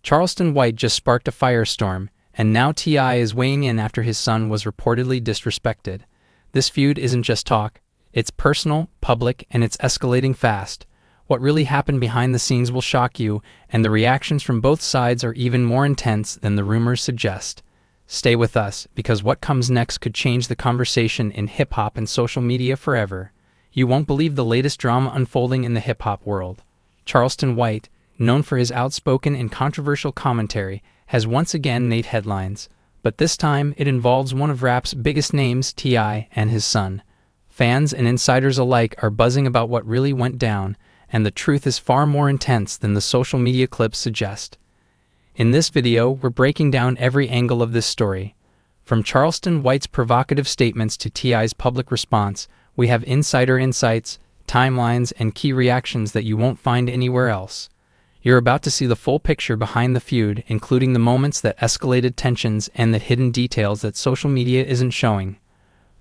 Charleston White just sparked a firestorm, and now T.I. is weighing in after his son was reportedly disrespected. This feud isn't just talk, it's personal, public, and it's escalating fast. What really happened behind the scenes will shock you, and the reactions from both sides are even more intense than the rumors suggest. Stay with us, because what comes next could change the conversation in hip-hop and social media forever. You won't believe the latest drama unfolding in the hip-hop world. Charleston White, known for his outspoken and controversial commentary, has once again made headlines. But this time, it involves one of rap's biggest names, T.I., and his son. Fans and insiders alike are buzzing about what really went down, and the truth is far more intense than the social media clips suggest. In this video, we're breaking down every angle of this story. From Charleston White's provocative statements to T.I.'s public response, we have insider insights, timelines, and key reactions that you won't find anywhere else. You're about to see the full picture behind the feud, including the moments that escalated tensions and the hidden details that social media isn't showing.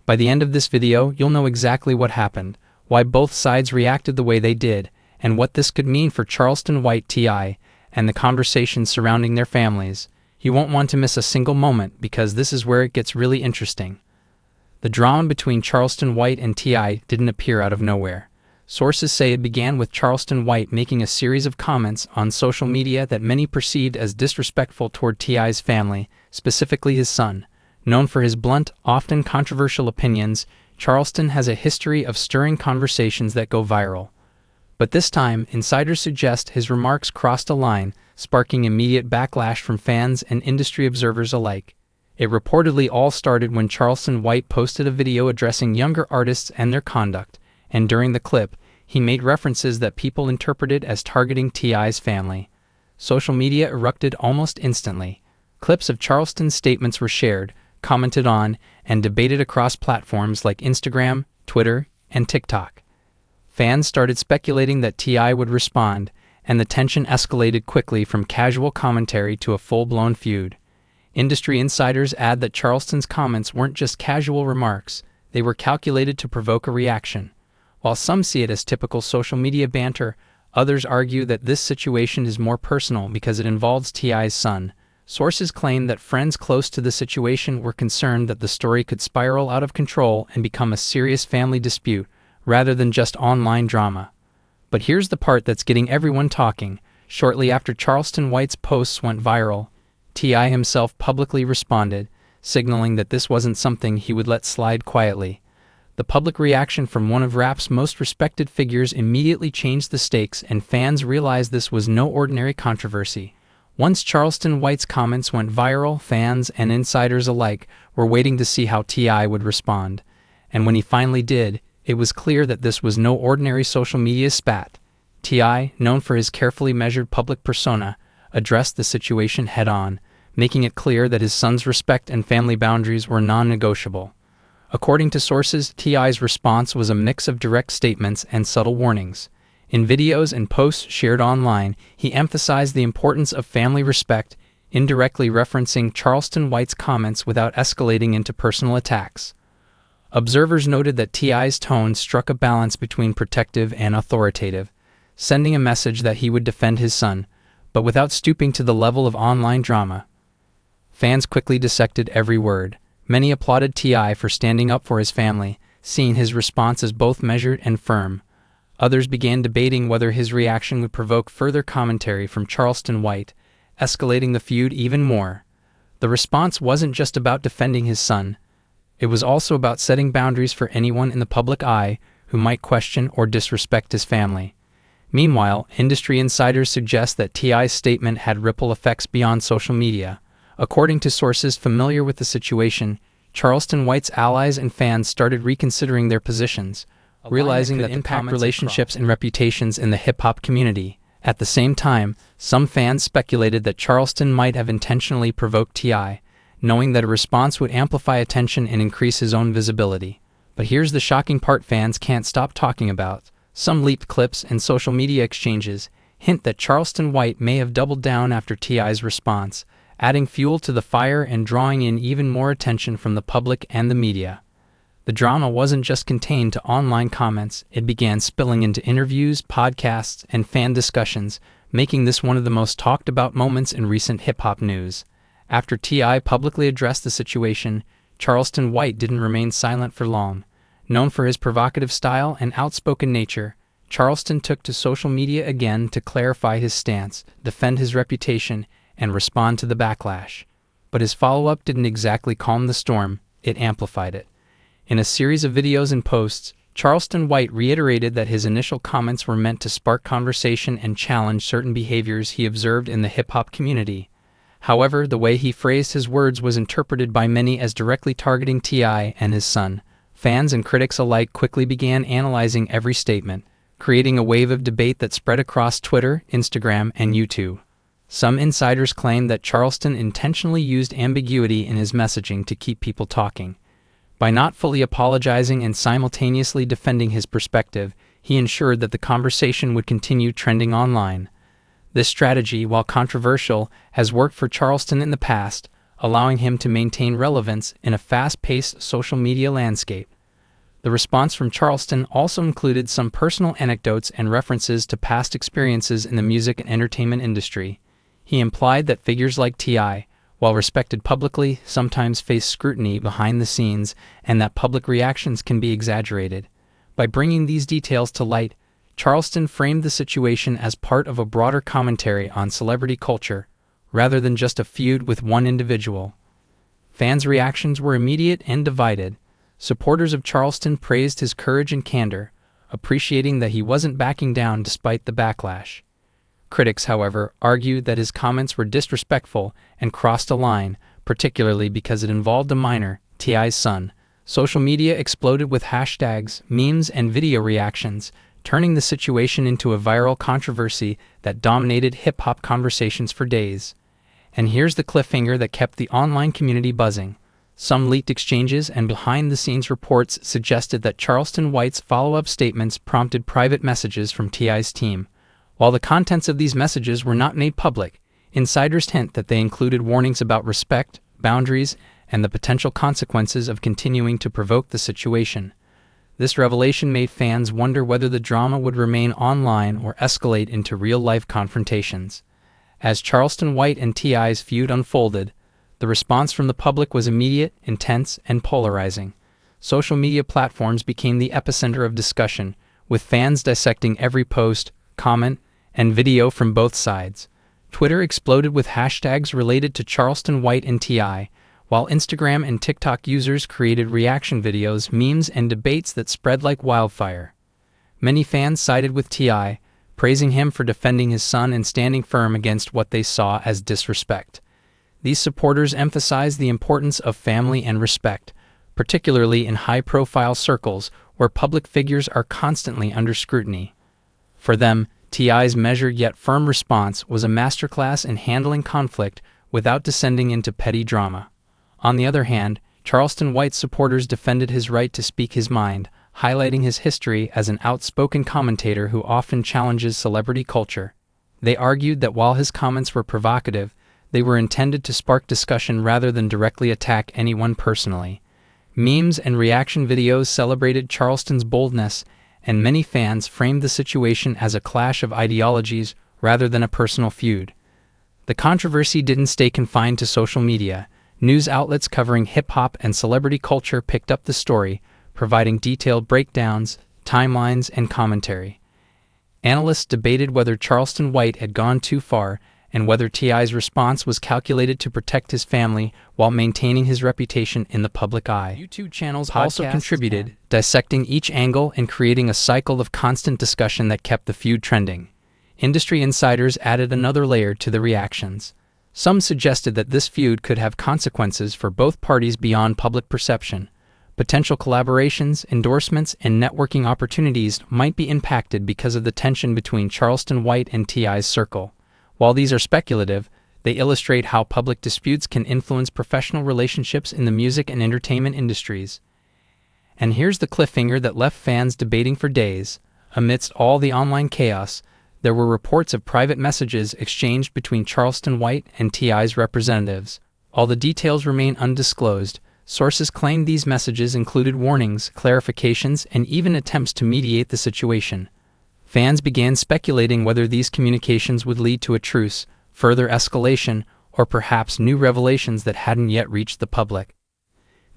By the end of this video, you'll know exactly what happened, why both sides reacted the way they did, and what this could mean for Charleston White, T.I., and the conversations surrounding their families. You won't want to miss a single moment, because this is where it gets really interesting. The drama between Charleston White and T.I. didn't appear out of nowhere. Sources say it began with Charleston White making a series of comments on social media that many perceived as disrespectful toward T.I.'s family, specifically his son. Known for his blunt, often controversial opinions, Charleston has a history of stirring conversations that go viral. But this time, insiders suggest his remarks crossed a line, sparking immediate backlash from fans and industry observers alike. It reportedly all started when Charleston White posted a video addressing younger artists and their conduct, and during the clip, he made references that people interpreted as targeting T.I.'s family. Social media erupted almost instantly. Clips of Charleston's statements were shared, commented on, and debated across platforms like Instagram, Twitter, and TikTok. Fans started speculating that T.I. would respond, and the tension escalated quickly from casual commentary to a full-blown feud. Industry insiders add that Charleston's comments weren't just casual remarks, they were calculated to provoke a reaction. While some see it as typical social media banter, others argue that this situation is more personal because it involves T.I.'s son. Sources claim that friends close to the situation were concerned that the story could spiral out of control and become a serious family dispute, rather than just online drama. But here's the part that's getting everyone talking. Shortly after Charleston White's posts went viral, T.I. himself publicly responded, signaling that this wasn't something he would let slide quietly. The public reaction from one of rap's most respected figures immediately changed the stakes, and fans realized this was no ordinary controversy. Once Charleston White's comments went viral, fans and insiders alike were waiting to see how T.I. would respond. And when he finally did, it was clear that this was no ordinary social media spat. T.I., known for his carefully measured public persona, addressed the situation head-on, making it clear that his son's respect and family boundaries were non-negotiable. According to sources, T.I.'s response was a mix of direct statements and subtle warnings. In videos and posts shared online, he emphasized the importance of family respect, indirectly referencing Charleston White's comments without escalating into personal attacks. Observers noted that T.I.'s tone struck a balance between protective and authoritative, sending a message that he would defend his son, but without stooping to the level of online drama. Fans quickly dissected every word. Many applauded T.I. for standing up for his family, seeing his response as both measured and firm. Others began debating whether his reaction would provoke further commentary from Charleston White, escalating the feud even more. The response wasn't just about defending his son. It was also about setting boundaries for anyone in the public eye who might question or disrespect his family. Meanwhile, industry insiders suggest that T.I.'s statement had ripple effects beyond social media. According to sources familiar with the situation, Charleston White's allies and fans started reconsidering their positions, realizing that impact relationships and reputations in the hip-hop community. At the same time, some fans speculated that Charleston might have intentionally provoked T.I., knowing that a response would amplify attention and increase his own visibility. But here's the shocking part fans can't stop talking about. Some leaked clips and social media exchanges hint that Charleston White may have doubled down after T.I.'s response, adding fuel to the fire and drawing in even more attention from the public and the media. The drama wasn't just contained to online comments, it began spilling into interviews, podcasts, and fan discussions, making this one of the most talked about moments in recent hip-hop news. After T.I. publicly addressed the situation, Charleston White didn't remain silent for long. Known for his provocative style and outspoken nature, Charleston took to social media again to clarify his stance, defend his reputation, and respond to the backlash. But his follow-up didn't exactly calm the storm, it amplified it. In a series of videos and posts, Charleston White reiterated that his initial comments were meant to spark conversation and challenge certain behaviors he observed in the hip-hop community. However, the way he phrased his words was interpreted by many as directly targeting T.I. and his son. Fans and critics alike quickly began analyzing every statement, creating a wave of debate that spread across Twitter, Instagram, and YouTube. Some insiders claimed that Charleston intentionally used ambiguity in his messaging to keep people talking. By not fully apologizing and simultaneously defending his perspective, he ensured that the conversation would continue trending online. This strategy, while controversial, has worked for Charleston in the past, allowing him to maintain relevance in a fast-paced social media landscape. The response from Charleston also included some personal anecdotes and references to past experiences in the music and entertainment industry. He implied that figures like T.I., while respected publicly, sometimes face scrutiny behind the scenes, and that public reactions can be exaggerated. By bringing these details to light, Charleston framed the situation as part of a broader commentary on celebrity culture, rather than just a feud with one individual. Fans' reactions were immediate and divided. Supporters of Charleston praised his courage and candor, appreciating that he wasn't backing down despite the backlash. Critics, however, argued that his comments were disrespectful and crossed a line, particularly because it involved a minor, T.I.'s son. Social media exploded with hashtags, memes, and video reactions, turning the situation into a viral controversy that dominated hip-hop conversations for days. And here's the cliffhanger that kept the online community buzzing. Some leaked exchanges and behind-the-scenes reports suggested that Charleston White's follow-up statements prompted private messages from T.I.'s team. While the contents of these messages were not made public, insiders hint that they included warnings about respect, boundaries, and the potential consequences of continuing to provoke the situation. This revelation made fans wonder whether the drama would remain online or escalate into real-life confrontations. As Charleston White and T.I.'s feud unfolded, the response from the public was immediate, intense, and polarizing. Social media platforms became the epicenter of discussion, with fans dissecting every post, comment, and video from both sides. Twitter exploded with hashtags related to Charleston White and T.I., while Instagram and TikTok users created reaction videos, memes, and debates that spread like wildfire. Many fans sided with T.I., praising him for defending his son and standing firm against what they saw as disrespect. These supporters emphasized the importance of family and respect, particularly in high-profile circles where public figures are constantly under scrutiny. For them, T.I.'s measured yet firm response was a masterclass in handling conflict without descending into petty drama. On the other hand, Charleston White's supporters defended his right to speak his mind, highlighting his history as an outspoken commentator who often challenges celebrity culture. They argued that while his comments were provocative, they were intended to spark discussion rather than directly attack anyone personally. Memes and reaction videos celebrated Charleston's boldness, and many fans framed the situation as a clash of ideologies rather than a personal feud. The controversy didn't stay confined to social media. News outlets covering hip-hop and celebrity culture picked up the story, providing detailed breakdowns, timelines, and commentary. Analysts debated whether Charleston White had gone too far and whether T.I.'s response was calculated to protect his family while maintaining his reputation in the public eye. YouTube channels also contributed, dissecting each angle and creating a cycle of constant discussion that kept the feud trending. Industry insiders added another layer to the reactions. Some suggested that this feud could have consequences for both parties beyond public perception. Potential collaborations, endorsements, and networking opportunities might be impacted because of the tension between Charleston White and T.I.'s circle. While these are speculative, they illustrate how public disputes can influence professional relationships in the music and entertainment industries. And here's the cliffhanger that left fans debating for days. Amidst all the online chaos, there were reports of private messages exchanged between Charleston White and T.I.'s representatives. All the details remain undisclosed. Sources claimed these messages included warnings, clarifications, and even attempts to mediate the situation. Fans began speculating whether these communications would lead to a truce, further escalation, or perhaps new revelations that hadn't yet reached the public.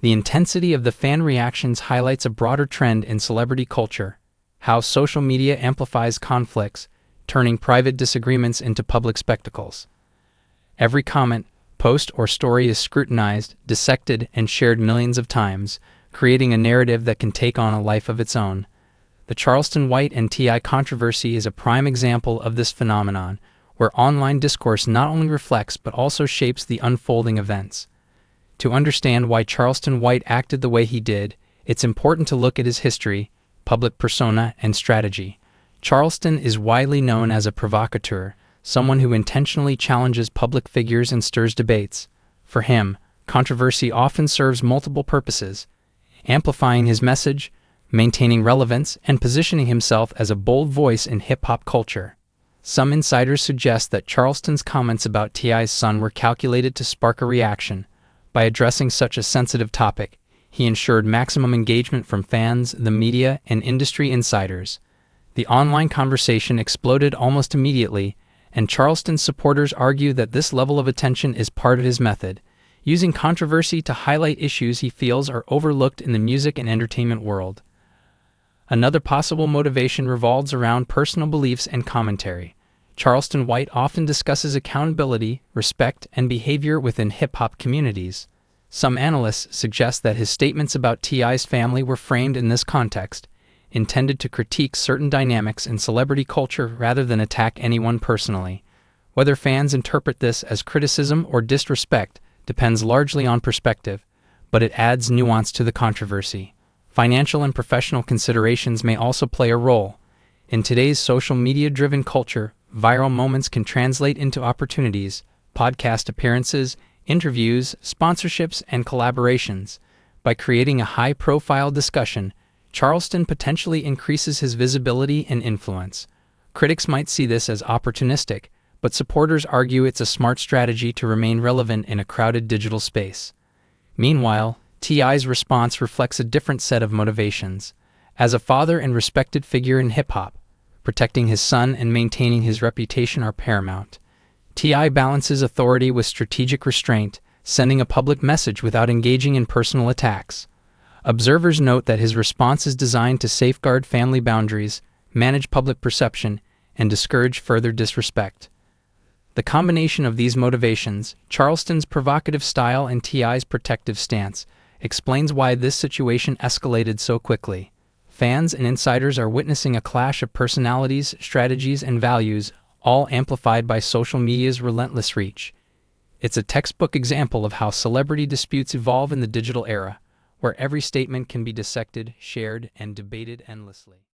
The intensity of the fan reactions highlights a broader trend in celebrity culture: how social media amplifies conflicts, turning private disagreements into public spectacles. Every comment, post, or story is scrutinized, dissected, and shared millions of times, creating a narrative that can take on a life of its own. The Charleston White and T.I. controversy is a prime example of this phenomenon, where online discourse not only reflects but also shapes the unfolding events. To understand why Charleston White acted the way he did, it's important to look at his history, public persona, and strategy. Charleston is widely known as a provocateur, someone who intentionally challenges public figures and stirs debates. For him, controversy often serves multiple purposes: amplifying his message, maintaining relevance, and positioning himself as a bold voice in hip-hop culture. Some insiders suggest that Charleston's comments about T.I.'s son were calculated to spark a reaction. By addressing such a sensitive topic, he ensured maximum engagement from fans, the media, and industry insiders. The online conversation exploded almost immediately, and Charleston's supporters argue that this level of attention is part of his method, using controversy to highlight issues he feels are overlooked in the music and entertainment world. Another possible motivation revolves around personal beliefs and commentary. Charleston White often discusses accountability, respect, and behavior within hip-hop communities. Some analysts suggest that his statements about T.I.'s family were framed in this context, intended to critique certain dynamics in celebrity culture rather than attack anyone personally. Whether fans interpret this as criticism or disrespect depends largely on perspective, but it adds nuance to the controversy. Financial and professional considerations may also play a role. In today's social media-driven culture, viral moments can translate into opportunities: podcast appearances, interviews, sponsorships, and collaborations. By creating a high-profile discussion, Charleston potentially increases his visibility and influence. Critics might see this as opportunistic, but supporters argue it's a smart strategy to remain relevant in a crowded digital space. Meanwhile, T.I.'s response reflects a different set of motivations. As a father and respected figure in hip-hop, protecting his son and maintaining his reputation are paramount. T.I. balances authority with strategic restraint, sending a public message without engaging in personal attacks. Observers note that his response is designed to safeguard family boundaries, manage public perception, and discourage further disrespect. The combination of these motivations, Charleston's provocative style and T.I.'s protective stance, explains why this situation escalated so quickly. Fans and insiders are witnessing a clash of personalities, strategies, and values, all amplified by social media's relentless reach. It's a textbook example of how celebrity disputes evolve in the digital era, where every statement can be dissected, shared, and debated endlessly.